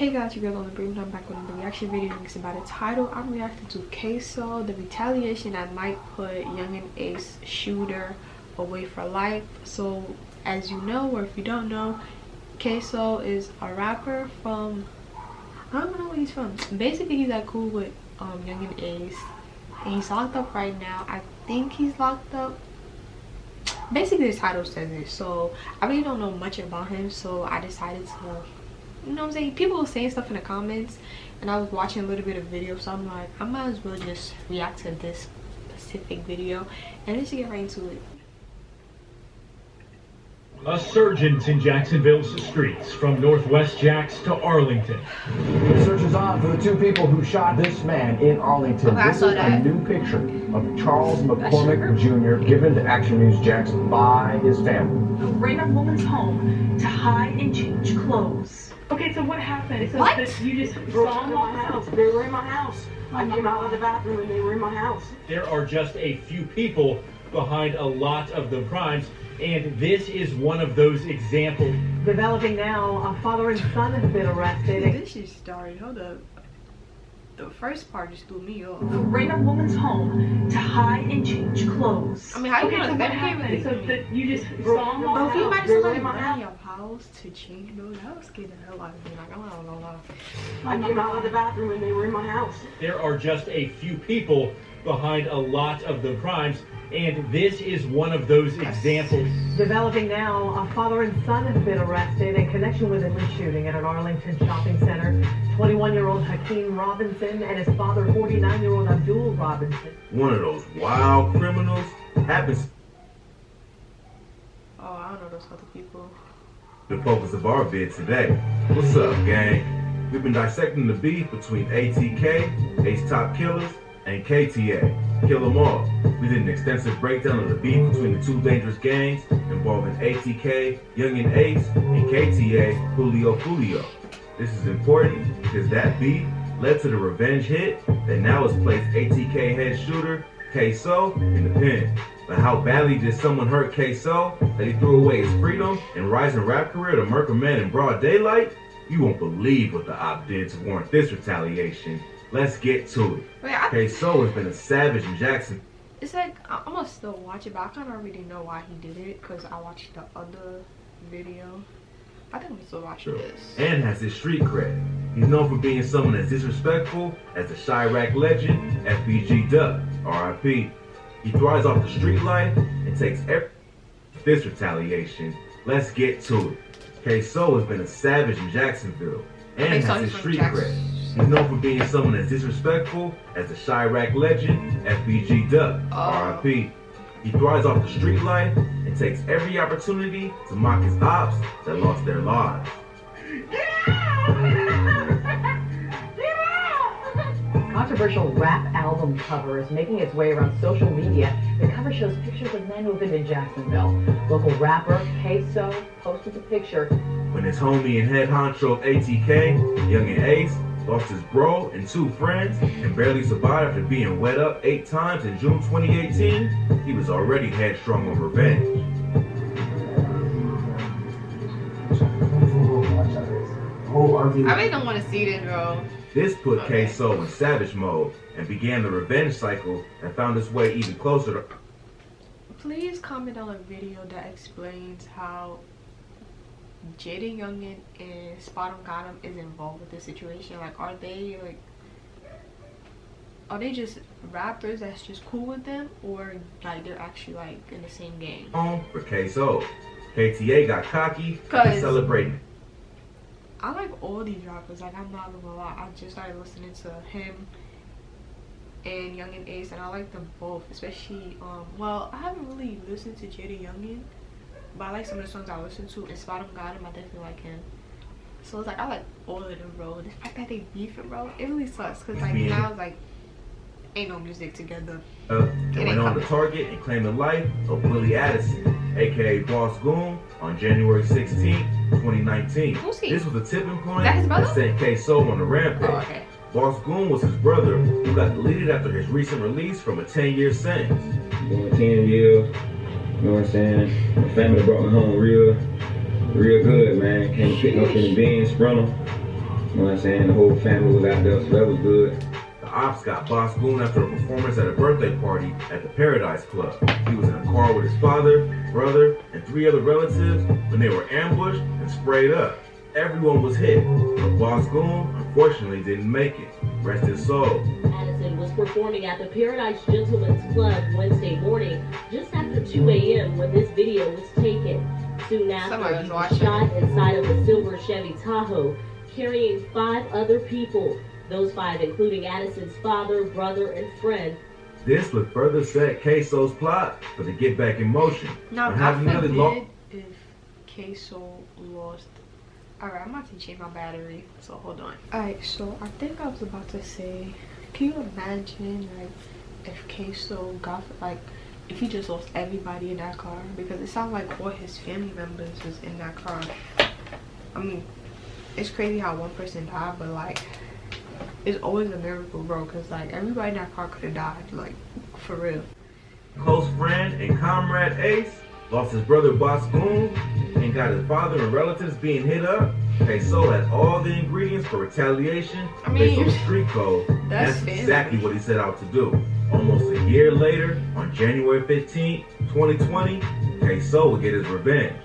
Hey guys, your girl Theonlybribri, and I'm back with another reaction video. It's about a title. I'm reacting to Ksoo, the retaliation that might put Yungeen Ace shooter away for life. So as you know, or if you don't know, Ksoo is a rapper from, I don't know where he's from. Basically he's like cool with Yungeen Ace, and he's locked up right now. I think he's locked up. Basically the title says it, so I really don't know much about him, so I decided to, you know what I'm saying, people were saying stuff in the comments and I was watching a little bit of video, so I'm like, I might as well just react to this specific video and let's get right into it. A surgeon in Jacksonville's streets, from Northwest Jacks to Arlington. The search is on for the two people who shot this man in Arlington. Okay, this is a new picture of Charles McCormick Jr. given to Action News Jacks by his family. Who ran a woman's home to hide and change clothes. Okay, so what happened? So what? You just saw them in my house. They were in my house. I came out of the bathroom and they were in my house. There are just a few people behind a lot of the crimes, and this is one of those examples. Developing now, a father and son have been arrested. This is started. Hold up. The first part just threw me off. Who ran a woman's home to hide and change clothes. I mean, how you gonna what happened? So you just saw them Bro, all can you imagine They were somebody in my running house. your house to change those? That would scare the hell out of me. Like, I don't know. I came out of the bathroom and they were in my house. There are just a few people behind a lot of the crimes, and this is one of those examples. Developing now, a father and son have been arrested in connection with a shooting at an Arlington shopping center. 21-year-old Hakeem Robinson and his father, 49-year-old Abdul Robinson. One of those wild criminals happens Oh, I don't know those other people. to the focus of our vid today. What's up, gang? We've been dissecting the beef between ATK, Ace Top Killers, and KTA, Kill 'Em All. We did an extensive breakdown of the beef between the two dangerous gangs involving ATK, Yungeen Ace, and KTA, Julio. This is important because that beef led to the revenge hit that now has placed ATK head shooter Ksoo in the pen. But how badly did someone hurt Ksoo that he threw away his freedom and rising rap career to murk a man in broad daylight? You won't believe what the op did to warrant this retaliation. Let's get to it. Wait, Ksoo has been a savage in Jackson. it's like, I'm gonna still watch it, but I kind of already know why he did it because I watched the other video. I think I'm still watching this. And has his street cred. He's known for being someone as disrespectful as the Chirac legend, FBG Duck, RIP. He thrives off the street life and takes every this retaliation. Let's get to it. Ksoo has been a savage in Jacksonville and has his street cred. He's known for being someone as disrespectful as the Chirac legend, FBG Duck, RIP. He thrives off the street life and takes every opportunity to mock his ops that lost their lives. Controversial rap album cover is making its way around social media. The cover shows pictures of men who have been in Jacksonville. Local rapper Ksoo posted the picture. When his homie and head honcho of ATK, Yungeen Ace, lost his bro and two friends and barely survived after being wet up 8 times in June 2018, he was already headstrong on revenge. I really don't want to see this, bro. This put Ksoo in savage mode and began the revenge cycle that found its way even closer to... Please comment on a video that explains how Jaden Yungeen and Spot 'em Got 'em is involved with this situation. Like, are they just rappers that's just cool with them, or like they're actually like in the same gang? For Ksoo. KTA got cocky and 'Cause celebrating. I like all these rappers. Like, I'm not gonna lie, I just started listening to him and Yungeen Ace, and I like them both, especially well, I haven't really listened to Jaden Yungeen, but I like some of the songs I listen to, and Spot 'em Got 'em, I definitely like him. So it's like, I like all of them, bro. The fact that they beefing, bro, it really sucks, because like now it's like ain't no music together. And went on to target and claim the life of Willie Addison, aka Boss Goon, on January 16, 2019. Who's he? This was a tipping point That his brother? that sent Ksoo on a rampage. Oh, okay. Boss Goon was his brother who got deleted after his recent release from a 10-year sentence. Doing 10 years, you know what I'm saying? My family brought me home real good, man. Can't pick no any beans from them. You know what I'm saying? The whole family was out there, so that was good. The ops got Boss Goon after a performance at a birthday party at the Paradise Club. He was in a car with his father, brother, and 3 other relatives when they were ambushed and sprayed up. Everyone was hit, but Boss Goon unfortunately didn't make it. Rest his soul. Addison was performing at the Paradise Gentlemen's Club Wednesday morning, just after 2 a.m. when this video was taken. Soon after, he was shot inside of a silver Chevy Tahoe, carrying 5 other people. Those 5 including Addison's father, brother, and friend. This would further set Ksoo's plot for the get back in motion. Now, God forbid if Ksoo lost. Alright, I'm about to change my battery, so hold on. Alright, so I think I was about to say, can you imagine like if Ksoo got like if he just lost everybody in that car? Because it sounds like all his family members was in that car. I mean, it's crazy how one person died, but like it's always a miracle, bro, because like everybody in that car could have died, like for real. Close friend and comrade Ace lost his brother Boss Goon and got his father and relatives being hit up. Ksoo had all the ingredients for retaliation based on the street code. That's exactly what he set out to do. Almost a year later, on January 15, 2020, Ksoo would get his revenge,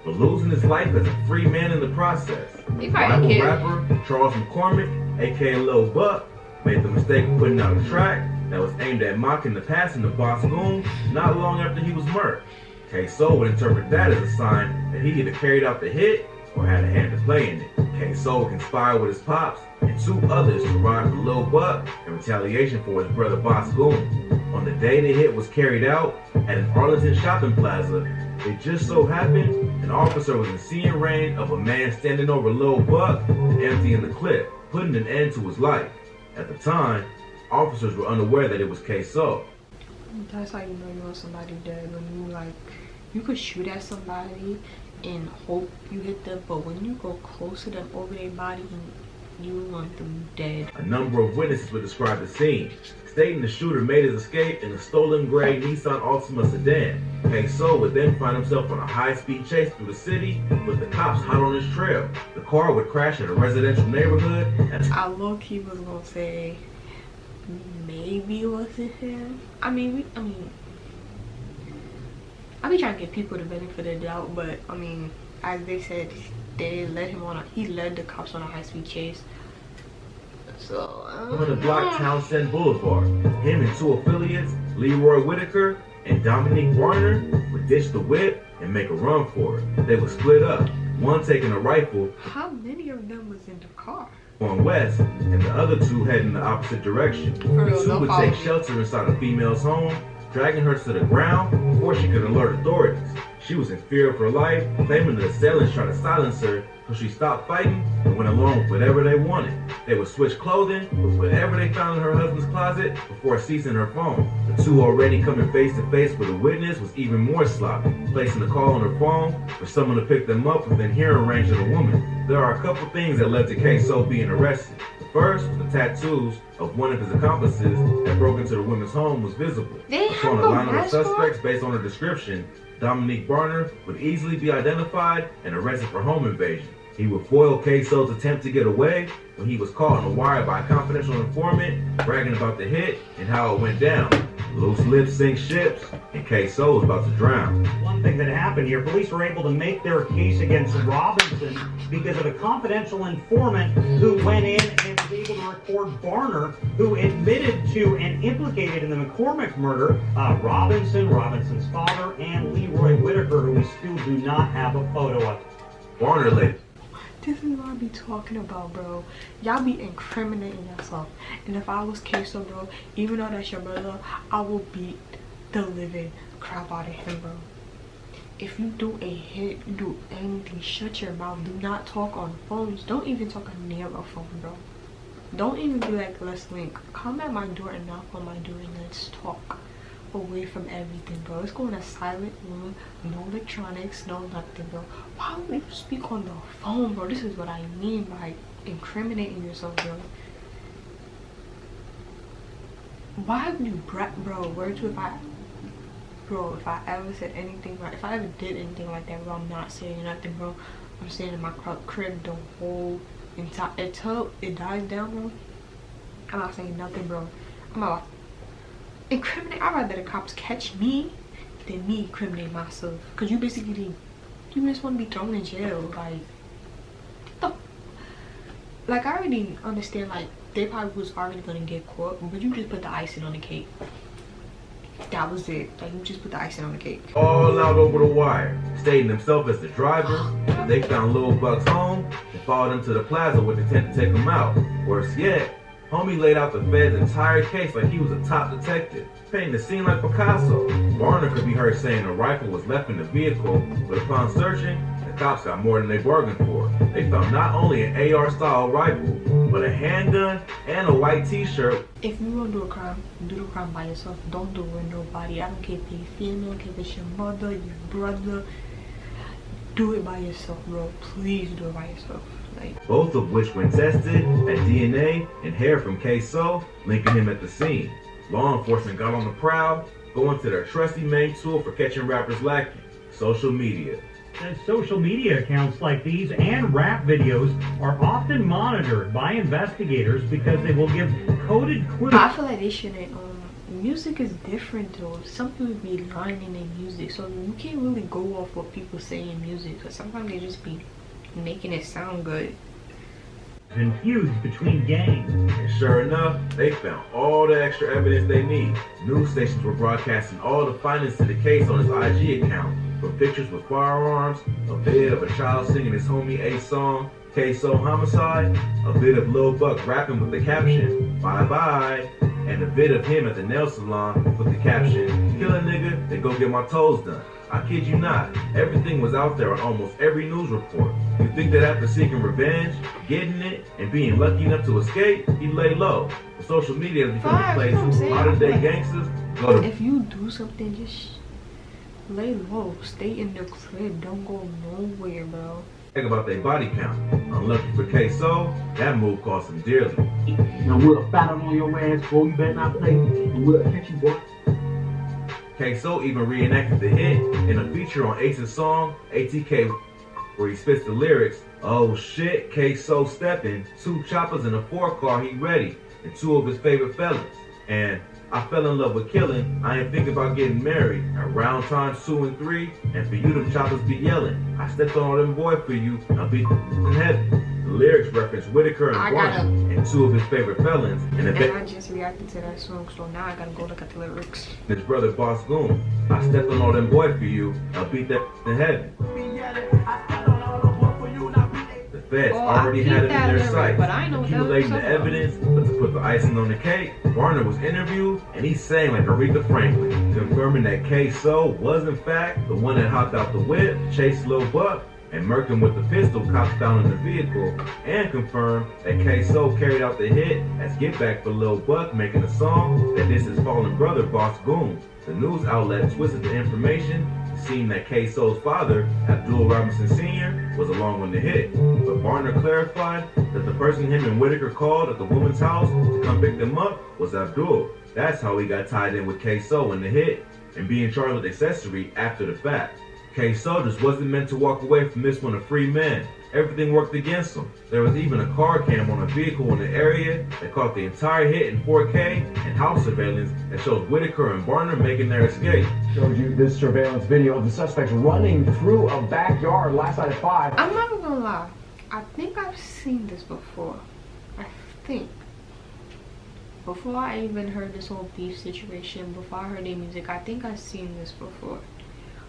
but losing his life as a free man in the process. Rival rapper Charles McCormick, aka Lil Buck, made the mistake of putting out a track that was aimed at mocking the passing of Boss Goon not long after he was murdered. Ksoo would interpret that as a sign that he either carried out the hit or had a hand to play in it. Ksoo would conspire with his pops and 2 others to ride for Lil Buck in retaliation for his brother Boss Goon. On the day the hit was carried out at an Arlington shopping plaza, it just so happened an officer was in seeing range of a man standing over Lil Buck and emptying the clip, putting an end to his life. At the time, officers were unaware that it was Ksoo. That's how you know you want somebody dead, when you like, you could shoot at somebody and hope you hit them, but when you go close to them over their body, you want them dead. A number of witnesses would describe the scene, stating the shooter made his escape in a stolen gray Nissan Altima sedan. Ksoo would then find himself on a high-speed chase through the city with the cops hot on his trail. The car would crash at a residential neighborhood. I low-key was gonna say maybe it wasn't him. I mean, I be trying to give people the benefit of the doubt, but I mean, as they said, they led him on he led the cops on a high-speed chase. So on the block Townsend Boulevard, him and 2 affiliates, Leroy Whitaker and Dominique Warner, would ditch the whip and make a run for it. They would split up, one taking a rifle. How many of them was in the car? On west, and the other 2 head in the opposite direction. The 2 would take shelter inside a female's home, dragging her to the ground before she could alert authorities. She was in fear of her life, claiming the assailants tried to silence her, so she stopped fighting and went along with whatever they wanted. They would switch clothing with whatever they found in her husband's closet before seizing her phone. The 2 already coming face to face with a witness was even more sloppy, placing a call on her phone for someone to pick them up within hearing range of the woman. There are a couple things that led to Ksoo being arrested. The first was the tattoos of one of his accomplices that broke into the woman's home was visible. Upon a lineup of suspects based on her description, Dominique Barner would easily be identified and arrested for home invasion. He would foil Ksoo's attempt to get away when he was caught on the wire by a confidential informant bragging about the hit and how it went down. Loose lips sink ships, and Ksoo was about to drown. One thing that happened here, police were able to make their case against Robinson because of a confidential informant who went in and was able to record Barner, who admitted to and implicated in the McCormick murder Robinson's father, and Leroy Whitaker, who we still do not have a photo of. Barner later. This is what I be talking about, bro. Y'all be incriminating yourself. And if I was Ksoo, bro, even though that's your brother, I will beat the living crap out of him, bro. If you do a hit, you do anything, shut your mouth. Do not talk on phones. Don't even talk near a phone, bro. Don't even be like, let's link. Come at my door and knock on my door and let's talk. Away from everything, bro. Let's go in a silent room, no electronics, no nothing, bro. Why would you speak on the phone, bro? This is what I mean by incriminating yourself, bro. Why would you bro, words if I ever said anything like, if I ever did anything like that, bro, I'm not saying nothing, bro. I'm staying in my crib the whole until it dies down, bro. I'm not saying nothing, bro. I'm not incriminate. I'd rather the cops catch me than me incriminate myself. Cause you basically, you just want to be thrown in jail. Like I already understand. Like they probably was already gonna get caught, but you just put the icing on the cake. That was it. Like you just put the icing on the cake. All out over the wire, stating himself as the driver. They found Lil Buck's home and followed him to the plaza with intent to take him out. Worse yet, homie laid out the Fed's entire case like he was a top detective, painting the scene like Picasso. Varner could be heard saying a rifle was left in the vehicle, but upon searching, the cops got more than they bargained for. They found not only an AR-style rifle, but a handgun and a white t-shirt. If you want to do a crime, do the crime by yourself. Don't do it with nobody. I don't care if you're female, I don't care if it's your mother, your brother. Do it by yourself, bro. Please do it by yourself. Like, both of which, when tested, had DNA and hair from Ksoo, linking him at the scene. Law enforcement got on the prowl, going to their trusty main tool for catching rappers lacking: social media. And social media accounts like these and rap videos are often monitored by investigators because they will give coded clues. I feel like they shouldn't. Music is different though. Some people be lying in their music, so you can't really go off what people say in music. Because sometimes they just be making it sound good. Confused between gangs. And sure enough, they found all the extra evidence they need. News stations were broadcasting all the findings to the case on his IG account. From pictures with firearms, a vid of a child singing his homie Ace song, Ksoo Homicide, a vid of Lil Buck rapping with the caption, "Bye bye," and a vid of him at the nail salon with the caption, "Kill a nigga, then go get my toes done." I kid you not, everything was out there on almost every news report. You think that after seeking revenge, getting it, and being lucky enough to escape, he'd lay low. But social media has become a place modern day gangsters go to. If you do something, just lay low. Stay in the crib. Don't go nowhere, bro. Think about their body count. Unlucky for Ksoo, that move cost him dearly. Now we'll battle on your ass, boy. You better not play. We'll catch you, boy. Ksoo even reenacted the hit in a feature on Ace's song, ATK, where he spits the lyrics, "Oh shit, Ksoo stepping, 2 choppers in a 4-car, he ready, and 2 of his favorite fellas. And I fell in love with killing, I ain't thinking about getting married. Around times 2 and 3, and for you them choppers be yelling. I stepped on all them boy for you, I'll be in heaven." The lyrics reference Whitaker and Barton and 2 of his favorite felons. And I just reacted to that song, so now I gotta go look at the lyrics. His brother Boss Goon. I stepped on all them boy for you, I'll beat that in heaven. The feds already had it in their sights, accumulating the evidence, but to put the icing on the cake, Varner was interviewed, and he sang like Aretha Franklin, confirming that Ksoo was in fact the one that hopped out the whip, chased Lil Buck, and murked him with the pistol cops found in the vehicle, and confirmed that Ksoo carried out the hit as get back for Lil Buck, making a song that this his fallen brother Boss Goon. The news outlet twisted the information, seeing that Ksoo's father, Abdul Robinson Sr., was along on the hit. But Varner clarified that the person him and Whitaker called at the woman's house to come pick them up was Abdul. That's how he got tied in with Ksoo in the hit, and being charged with accessory after the fact. Ksoo just wasn't meant to walk away from this one a free man. Everything worked against him. There was even a car cam on a vehicle in the area that caught the entire hit in 4K and house surveillance that showed Whitaker and Varner making their escape. Showed you this surveillance video of the suspects running through a backyard last night at 5. I'm not even gonna lie. I think I've seen this before. I think. Before I even heard this whole beef situation, before I heard their music, I think I've seen this before.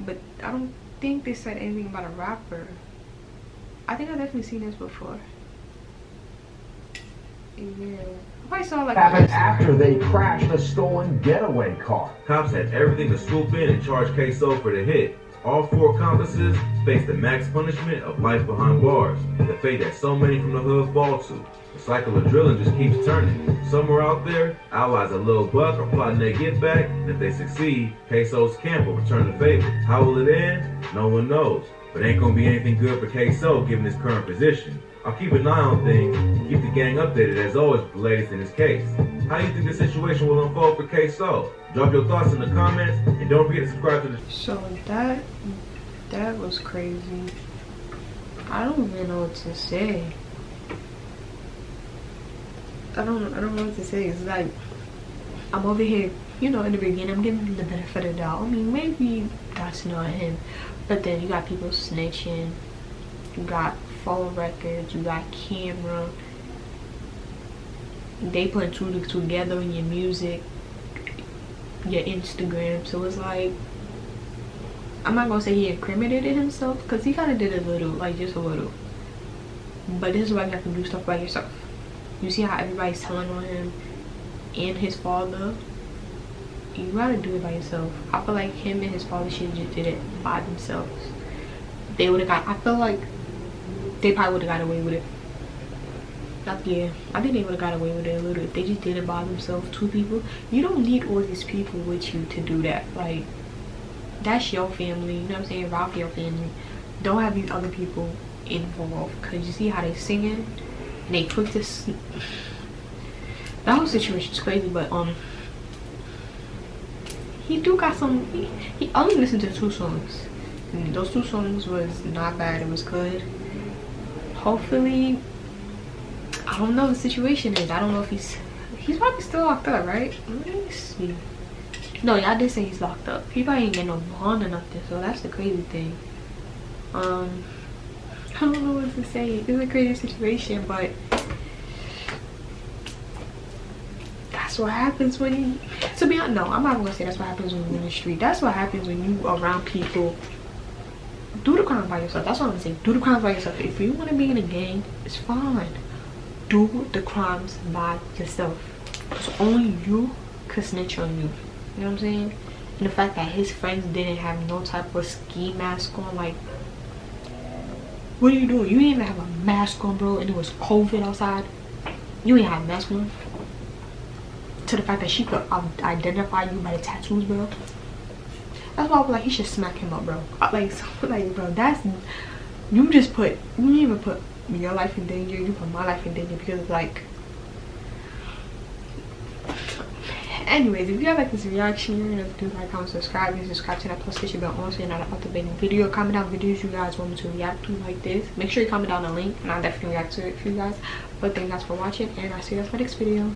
But I don't think they said anything about a rapper. I think I've definitely seen this before. Yeah. I saw like happened after they crashed a stolen getaway car. Cops had everything to swoop in and charge Ksoo for the hit. All 4 accomplices faced the max punishment of life behind bars, the fate that so many from the hood fall to. The cycle of drilling just keeps turning. Somewhere out there, allies of Lil Buck are plotting their get back, and if they succeed, Ksoo's camp will return the favor. How will it end? No one knows. But ain't gonna be anything good for Ksoo given his current position. I'll keep an eye on things and keep the gang updated as always with the latest in his case. How do you think the situation will unfold for Ksoo? Drop your thoughts in the comments and don't forget to subscribe to the So that was crazy. I don't even know what to say. I don't know what to say. It's like I'm over here, you know, in the beginning I'm giving him the benefit of the doubt. I mean, maybe that's not him, but then you got people snitching, you got phone records, you got camera, they put two together in your music, your Instagram. So it's like, I'm not gonna say he incriminated himself, because he kind of did a little, like just a little, but this is why you have to do stuff by yourself. You see how everybody's telling on him and his father? You gotta do it by yourself. I feel like him and his father should have just did it by themselves. They would have got, I feel like they probably would have got away with it. Yeah, I think they would have got away with it a little if they just did it by themselves. 2 people. You don't need all these people with you to do that. Like, that's your family, you know what I'm saying? Ralph, your family. Don't have these other people involved, because you see how they singing and they quick this. That whole situation is crazy. But he do got some, he only listened to 2 songs, and those 2 songs was not bad. It was good. Hopefully, I don't know what the situation is. I don't know if he's probably still locked up, right? Let me see. No, y'all did say he's locked up. He probably ain't getting no bond or nothing, so that's the crazy thing. I don't know what to say. It's a crazy situation, but that's what happens when you, to be honest, no, I'm not gonna say that's what happens when you're in the street. That's what happens when you around people. Do the crime by yourself. That's what I'm gonna say. Do the crimes by yourself. If you want to be in a gang, it's fine. Do the crimes by yourself. Because only you could snitch on you. You know what I'm saying? And the fact that his friends didn't have no type of ski mask on, like, what are you doing? You didn't even have a mask on, bro, and it was COVID outside. You didn't have a mask on. To the fact that she could identify you by the tattoos, bro. That's why I was like, he should smack him up, bro. Like, bro, that's, you didn't even put your life in danger. You put my life in danger, because it's like, anyways, if you have like this reaction, you're gonna do like, comment, subscribe, and subscribe to that notification bell on so you're not about to make a video. Comment down videos you guys want me to react to like this. Make sure you comment down the link, and I'll definitely react to it for you guys. But thank you guys for watching, and I'll see you guys in my next video.